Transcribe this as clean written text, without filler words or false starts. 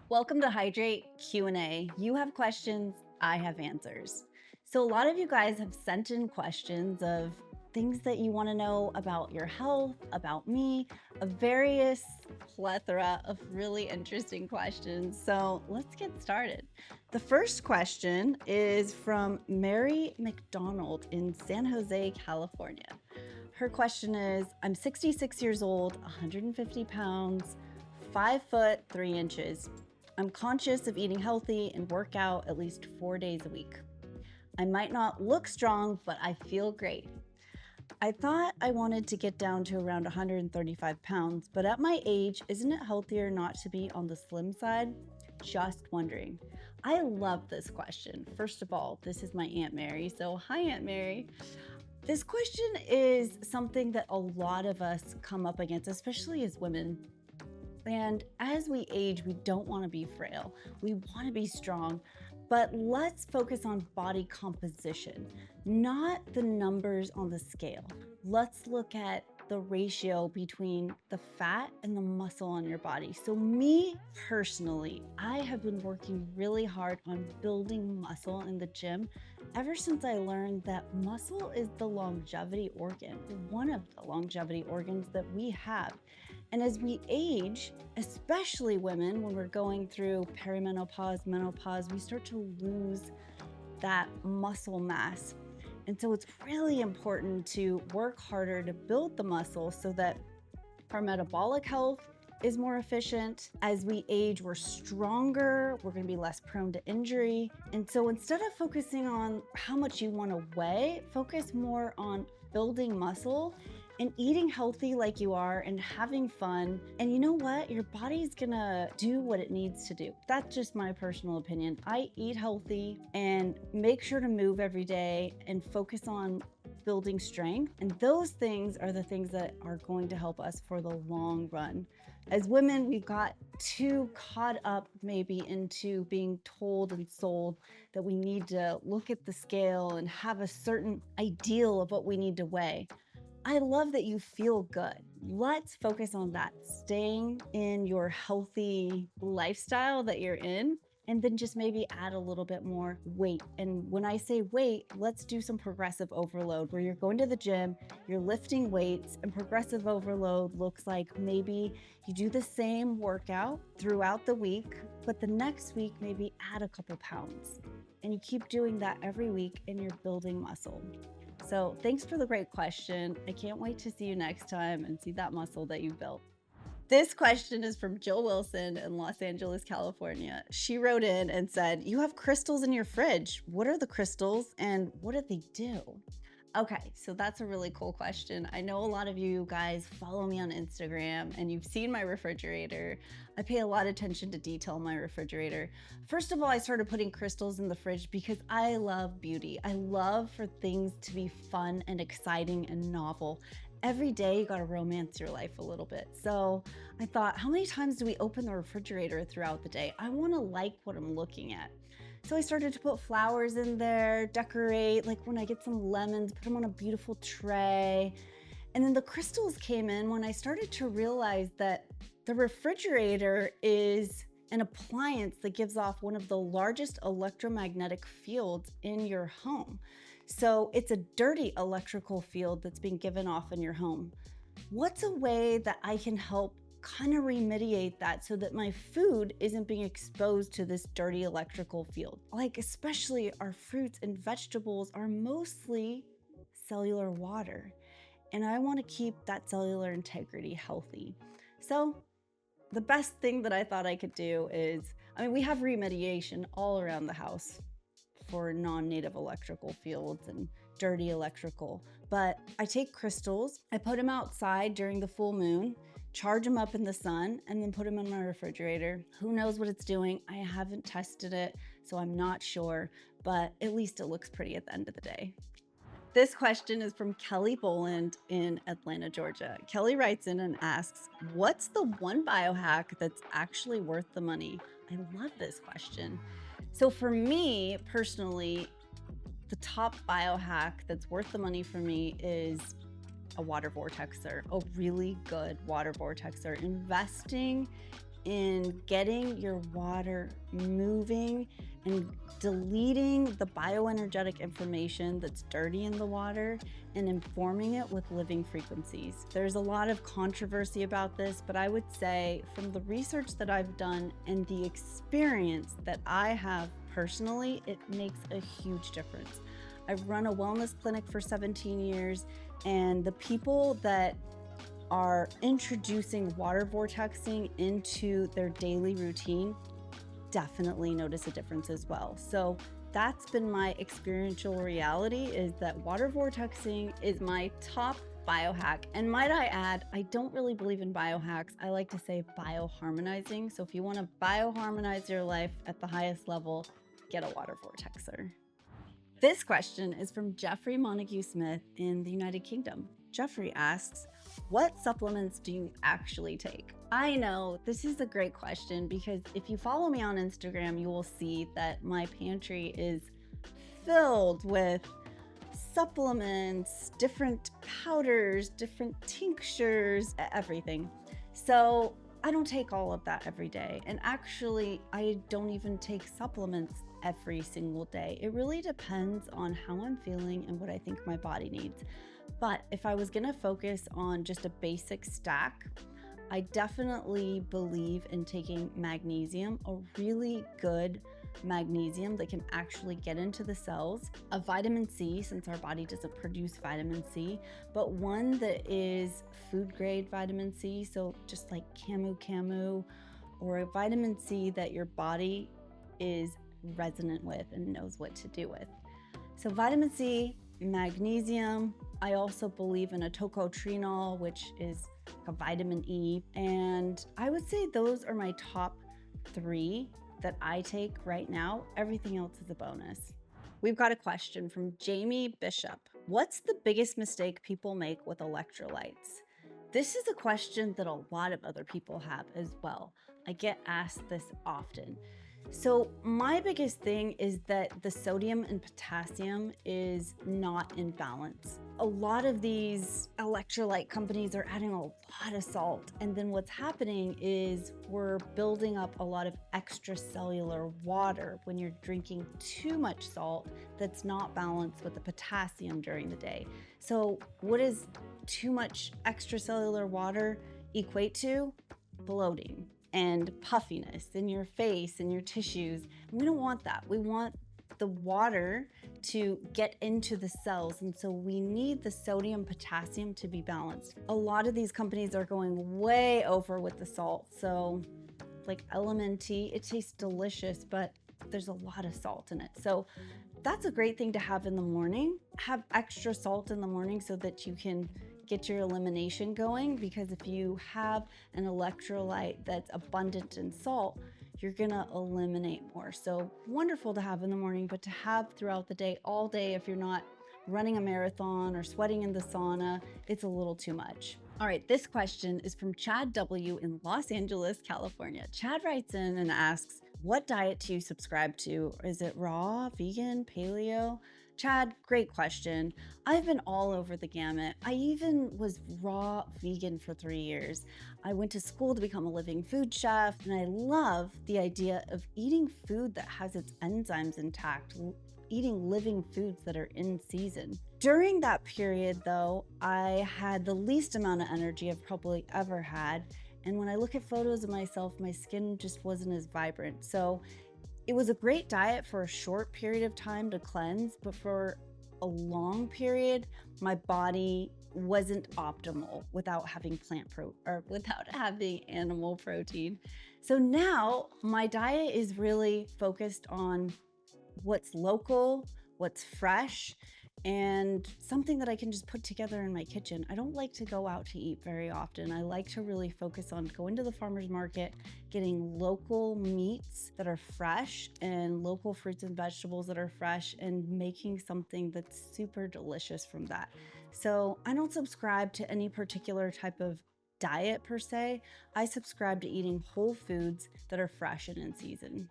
Welcome to Hydrate Q&A. You have questions, I have answers. So a lot of you guys have sent in questions of things that you want to know about your health, about me, a various plethora of really interesting questions. So let's get started. The first question is from Mary McDonald in San Jose, California. Her question is, I'm 66 years old, 150 pounds, 5 foot 3 inches. I'm conscious of eating healthy and work out at least 4 days a week. I might not look strong, but I feel great. I thought I wanted to get down to around 135 pounds, but at my age, isn't it healthier not to be on the slim side? Just wondering. I love this question. First of all, this is my Aunt Mary. So hi, Aunt Mary. This question is something that a lot of us come up against, especially as women. And as we age, we don't want to be frail. We want to be strong. But let's focus on body composition, not the numbers on the scale. Let's look at the ratio between the fat and the muscle on your body. So me personally, I have been working really hard on building muscle in the gym ever since I learned that muscle is the longevity organ, one of the longevity organs that we have. And as we age, especially women, when we're going through perimenopause, menopause, we start to lose that muscle mass. And so it's really important to work harder to build the muscle so that our metabolic health is more efficient. As we age, we're stronger, we're gonna be less prone to injury. And so instead of focusing on how much you wanna weigh, focus more on building muscle and eating healthy like you are and having fun. And you know what? Your body's gonna do what it needs to do. That's just my personal opinion. I eat healthy and make sure to move every day and focus on building strength. And those things are the things that are going to help us for the long run. As women, we got too caught up maybe into being told and sold that we need to look at the scale and have a certain ideal of what we need to weigh. I love that you feel good. Let's focus on that, staying in your healthy lifestyle that you're in, and then just maybe add a little bit more weight. And when I say weight, let's do some progressive overload where you're going to the gym, you're lifting weights, and progressive overload looks like maybe you do the same workout throughout the week, but the next week maybe add a couple pounds. And you keep doing that every week and you're building muscle. So thanks for the great question. I can't wait to see you next time and see that muscle that you've built. This question is from Jill Wilson in Los Angeles, California. She wrote in and said, you have crystals in your fridge. What are the crystals and what do they do? Okay, so that's a really cool question. I know a lot of you guys follow me on Instagram and you've seen my refrigerator. I pay a lot of attention to detail in my refrigerator. First of all, I started putting crystals in the fridge because I love beauty. I love for things to be fun and exciting and novel. Every day you gotta romance your life a little bit. So I thought, how many times do we open the refrigerator throughout the day? I wanna like what I'm looking at. So I started to put flowers in there, decorate, like when I get some lemons, put them on a beautiful tray. And then the crystals came in when I started to realize that the refrigerator is an appliance that gives off one of the largest electromagnetic fields in your home. So it's a dirty electrical field that's being given off in your home. What's a way that I can help kind of remediate that so that my food isn't being exposed to this dirty electrical field? Like especially our fruits and vegetables are mostly cellular water. And I want to keep that cellular integrity healthy. So the best thing that I thought I could do is, we have remediation all around the house for non-native electrical fields and dirty electrical. But I take crystals, I put them outside during the full moon, charge them up in the sun, and then put them in my refrigerator. Who knows what it's doing? I haven't tested it, so I'm not sure, but at least it looks pretty at the end of the day. This question is from Kelly Boland in Atlanta, Georgia. Kelly writes in and asks, what's the one biohack that's actually worth the money? I love this question. So for me personally, the top biohack that's worth the money for me is a water vortexer, a really good water vortexer. Investing in getting your water moving and deleting the bioenergetic information that's dirty in the water and informing it with living frequencies. There's a lot of controversy about this, but I would say from the research that I've done and the experience that I have personally, it makes a huge difference. I've run a wellness clinic for 17 years, and the people that are introducing water vortexing into their daily routine definitely notice a difference as well. So that's been my experiential reality, is that water vortexing is my top biohack. And might I add, I don't really believe in biohacks. I like to say bioharmonizing. So if you want to bioharmonize your life at the highest level, get a water vortexer. This question is from Jeffrey Montague Smith in the United Kingdom. Jeffrey asks, what supplements do you actually take? I know this is a great question because if you follow me on Instagram, you will see that my pantry is filled with supplements, different powders, different tinctures, everything. So I don't take all of that every day. And actually, I don't even take supplements every single day. It really depends on how I'm feeling and what I think my body needs. But if I was gonna focus on just a basic stack, I definitely believe in taking magnesium, a really good magnesium that can actually get into the cells, a vitamin C, since our body doesn't produce vitamin C, but one that is food grade vitamin C, so just like camu, or a vitamin C that your body is resonant with and knows what to do with. So vitamin C, magnesium. I also believe in a tocotrienol, which is a vitamin E. And I would say those are my top 3 that I take right now. Everything else is a bonus. We've got a question from Jamie Bishop. What's the biggest mistake people make with electrolytes? This is a question that a lot of other people have as well. I get asked this often. So my biggest thing is that the sodium and potassium is not in balance. A lot of these electrolyte companies are adding a lot of salt, and then what's happening is we're building up a lot of extracellular water when you're drinking too much salt that's not balanced with the potassium during the day. So what does too much extracellular water equate to? Bloating and puffiness in your face and your tissues. We don't want that. We want the water to get into the cells. And so we need the sodium potassium to be balanced. A lot of these companies are going way over with the salt. So like LMNT, it tastes delicious, but there's a lot of salt in it. So that's a great thing to have in the morning. Have extra salt in the morning so that you can get your elimination going, because if you have an electrolyte that's abundant in salt, you're gonna eliminate more. So wonderful to have in the morning, but to have throughout the day, all day, if you're not running a marathon or sweating in the sauna, it's a little too much. All right, this question is from Chad W. in Los Angeles, California. Chad writes in and asks, what diet do you subscribe to? Is it raw, vegan, paleo? Chad, great question. I've been all over the gamut. I even was raw vegan for 3 years. I went to school to become a living food chef, and I love the idea of eating food that has its enzymes intact, eating living foods that are in season. During that period, though, I had the least amount of energy I've probably ever had. And when I look at photos of myself, my skin just wasn't as vibrant. So it was a great diet for a short period of time to cleanse, but for a long period, my body wasn't optimal without having without having animal protein. So now my diet is really focused on what's local, what's fresh, and something that I can just put together in my kitchen. I don't like to go out to eat very often. I like to really focus on going to the farmer's market, getting local meats that are fresh and local fruits and vegetables that are fresh, and making something that's super delicious from that. So I don't subscribe to any particular type of diet per se. I subscribe to eating whole foods that are fresh and in season.